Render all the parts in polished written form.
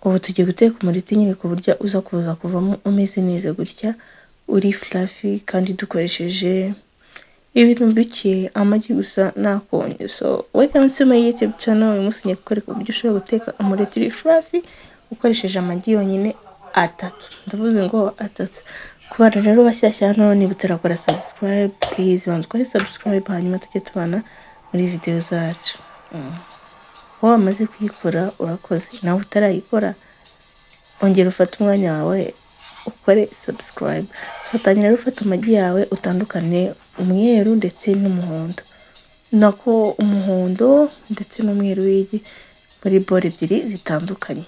ubu tugiye guteka umureti nyine ku buryo uza kuza kuvamo umeze neza gutya uri fluffy kandi dukoresheje ibintu bike amagi gusa nakonye. So welcome to my YouTube channel. Uyu munsi ngiye kukwereka uburyo ushobora guteka umureti uri fluffy ukoresheje amagi yonyine atatu. Ndavuze ngo atatu. Ku bantu rero bashyashya hano niba utarakora subscribe, please banza ukore subscribe hanyuma tujye tubana muri video zacu. Wowe wamaze kuyikora urakoze, nawe utarayikora ongera ufate umwanya wawe ukore subscribe. Fatanya rero ufata amagi yawe utandukane umweru ndetse n'umuhondo, nako umuhondo ndetse n'umweru w'igi muri bore ebyiri zitandukanye.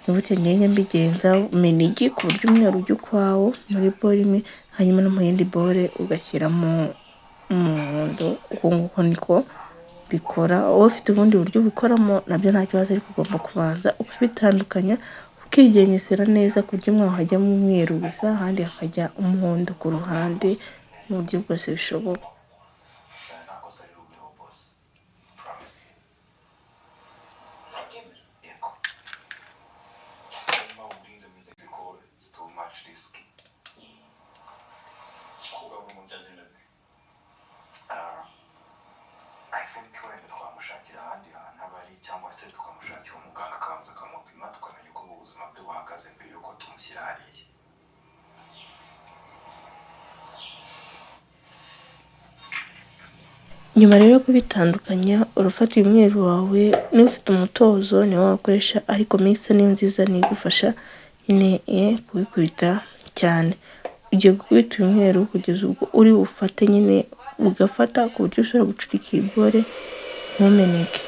Nibutse ngenge mbigenza umena igi ku buryo umweru ujya ukwawo muri bore imwe, hanyuma no mu yindi bore ugashyiramo umuhondo. Uko niko bikora. Wowe ufite ubundi buryo bikoramo nabyo nta kibazo, ariko ugomba kubanza ukabitandukanya ukigengesera neza ku buryo mwaho hajyamo umweru gusa ahandi hakajya umuhondo ku ruhande mu buryo bwose bishoboka. Twamushakira ahandi hantu abari cyangwa se tukamushakira umuganga akabanza akamupima tukamenya uko ubuzima bwe buhagaze mbere yuko tumushyira hariya. Nyuma rero kubitandukanya urufata umweru wawe, niba ufite umutozo niwo wakoresha, ariko mixer niyo nziza nigufasha nyine kubikubita cyane. Ugiye gukubita umweru kugeza ubwo uri ufate nyine ugafata ku buryo ushobora gucurika ibore ntumeneke.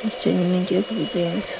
Bityo nyine ngiye kubigenza.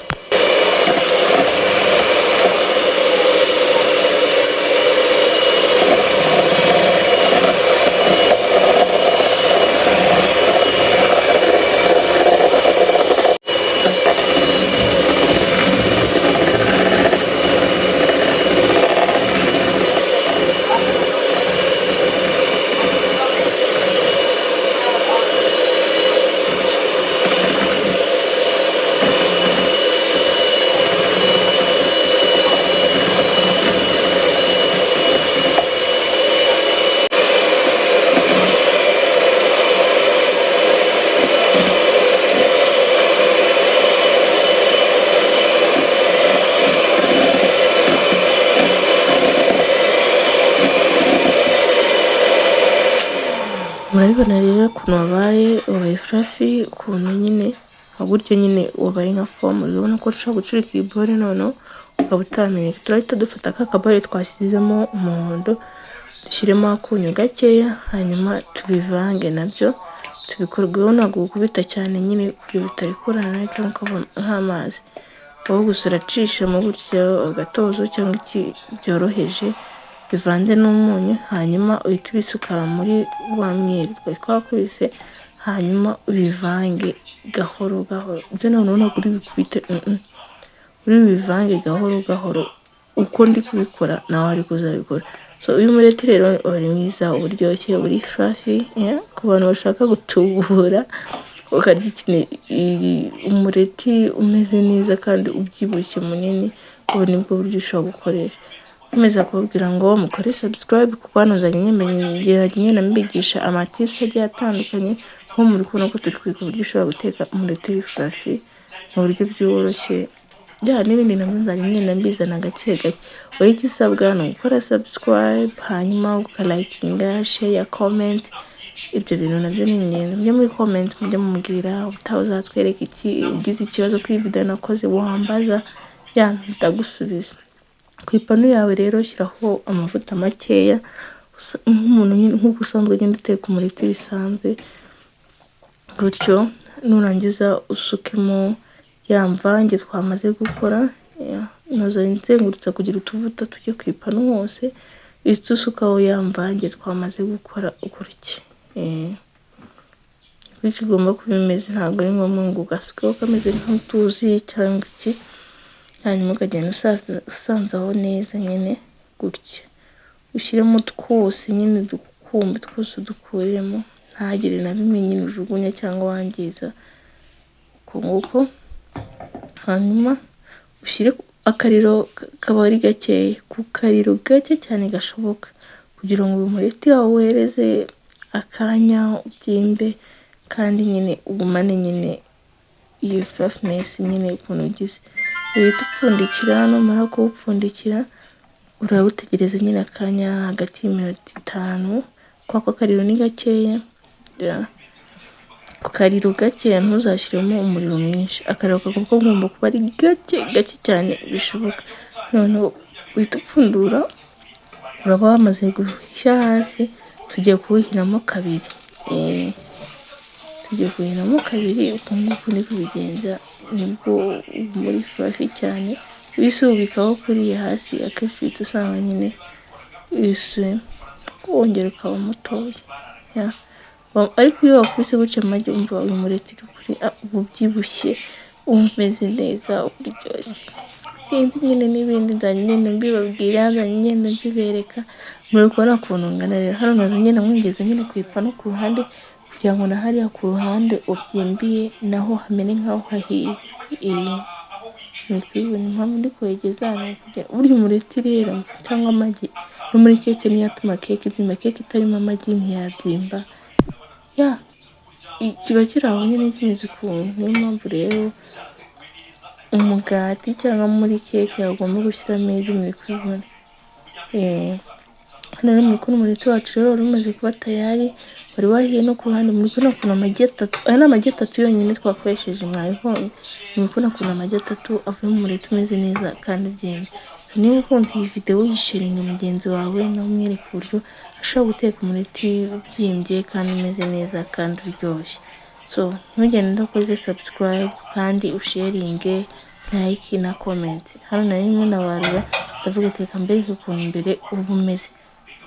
Murabibona rero ukuntu wabaye fluffy, ukuntu nyine gutyo nyine wabaye nka foam. Urabona ko ushobora gucurika iyi bore noneho ukaba utameneka. Turahita dufata ka kabore twashyizemo umuhondo dushyiremo akunyu gakeya, hanyuma tubivange nabyo tubikorweho. Ntabwo gukubita cyane nyine kuburyo bitarikurana cyangwa ukabona nk'amazi. Wowe gusa uracishamo gutyo agatozo cyangwa iki byoroheje bivanze n'umunyu, hanyuma uhita ubisuka muri wa mweru twakubise, hanyuma ubivange gahoro gahoro. Ibyo noneho ntabwo uri bikubite, uri bivange gahoro gahoro. Uko ndi kubikora nawe ari kuzabikora. So uyu mureti rero uri mwiza, uburyoshye, uri fluffy, ku bantu bashaka gutubura ukarya umureti umeze neza kandi ubyibushye munini. Ubu nibwo buryo ushobora gukoresha. Komeza kubabwira ngo mukore subscribe, kuko hano nzanye nambigisha amatips agiye atandukanye, nko muri kubona ko turi kwiga uburyo ushobora guteka umureti uri fluffy mu buryo byoroshye. N'ibindi nabyo nzanye nambizana gake gake. Wowe icyo usabwa ni gukora subscribe, hanyuma ukalikinga, share, comment. Ibyo bintu nabyo ni ingenzi. Mujye muri comment mujye mumubwira ubutaha uzatwereka iki, ugize ikibazo kuri video nakoze wambaza ndagusubiza. Ku ipanu yawe rero shyiraho amavuta makeya nk'umuntu nk'uko usanzwe ugenda uteka umureti bisanzwe gutyo. Nurangiza usukemo ya mvange twamaze gukora, nzengurutsa kugira utuvuta tujye ku ipanu hose. Uhita usukaho ya mvange twamaze gukora gutya. Bityo ugomba kuba bimeze, ntabwo ari ngombwa ngo ugasukeho kameze nk'utuzi cyangwa iki. Hanyuma ukagenda usanzaho neza nyine gutya. Ushyiremo twose nyine dukumbi twose dukuremo, ntagire na bimwe nyine ujugunya cyangwa wangiza. Uko nguko hanyuma ushyire akariro kaba ari gakeya, ku kariro gake cyane gashoboka, kugira ngo uyu mureti wawe uhereze akanya ubyimbe kandi nyine ugumane nyine iyo fluffiness nyine ukuntu ugize. Uhita upfundikira, numara kuwupfundikira urawutegereza nyine akanya hagati y'iminota 5, kuko akariro ni gakeya. Ku kariro gakeya ntuzashyiremo umuriro mwinshi, akariro kagomba kuba ari gake cyane bishoboka. Noneho uhita upfundura, uraba wamaze gushya hasi, tugiye kuwuhinamo kabiri. Tugiye kuwuhinamo kabiri, uko nguko ni kubigenza, nibwo muri fluffy cyane. Wisubikaho kuriye hasi, akenshi uhita usanga nyine wisuye, wongera ukaba mutoya. Ariko iyo wakubise gutya amagi, umva uyu mureti kuri ubyibushye, umeze neza, uryoshye. Sinzi nyine n'ibindi nyine mbibabwira, nyine mbibereka, muri kubona ukuntu ngana rero. Hano nazanye namwongeze nyine ku ipanu ku ruhande, kugira ngo na hariya ku ruhande ubyimbiye naho hamere nkaho hahiye. Muri kubibona impamvu ndi kwegeza hano, burya umureti rero cyangwa amagi no muri keke niyo atuma keke ibyimba. Keke itarimo amagi ntiyabyimba, kiba kiri aho nyine kimeze ukuntu. Niyo mpamvu rero umugati cyangwa muri keke agomba gushyiramo igi, muri kubibona. Hano rero muri kubona umureti wacu rero wari umaze kuba tayari, wari wahiye no ku ruhande. Muri kubona ukuntu amagi 3, aya ni amagi 3 yonyine twakoresheje, mwabibonye. Muri kubona ukuntu amagi 3 avuye mu mureti umeze neza kandi ubyemye. Niba ukunze iyi video uyisharinga mugenzi wawe, nawe umwereka uburyo ashobora guteka umureti ubyimbye kandi umeze neza kandi uryoshye. Ntugende udakoze subscribe kandi usharinge, like na comment. Hano nari rimwe nabarura, ndavuga teka mbereke ukuntu imbere uba umeze.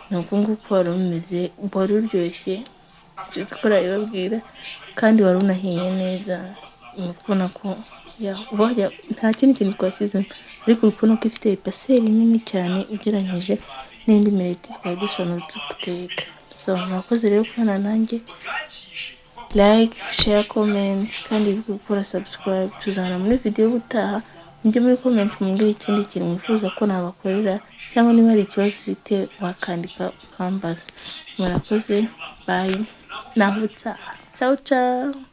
Nuko nguko wari umeze, wari uryoshye, tukora ibabwira, kandi wari unahiye neza. Mukubona ko nta kindi kintu twashyizemo, ariko urikubona ko ifite ipaseri nini cyane ugereranyije n'indi mireti twari dusanzwe duteka. Mwakoze rero kubana nanjye, like, share, comment, kandi gukora subscribe. Tuzana muri video ubutaha, mujye muri comment mumbwire ikindi kintu mwifuza ko nabakorera, cyangwa niba hari ikibazo ufite wakandika ukambaza. Murakoze, bye, naho utaha. Ciao ciao.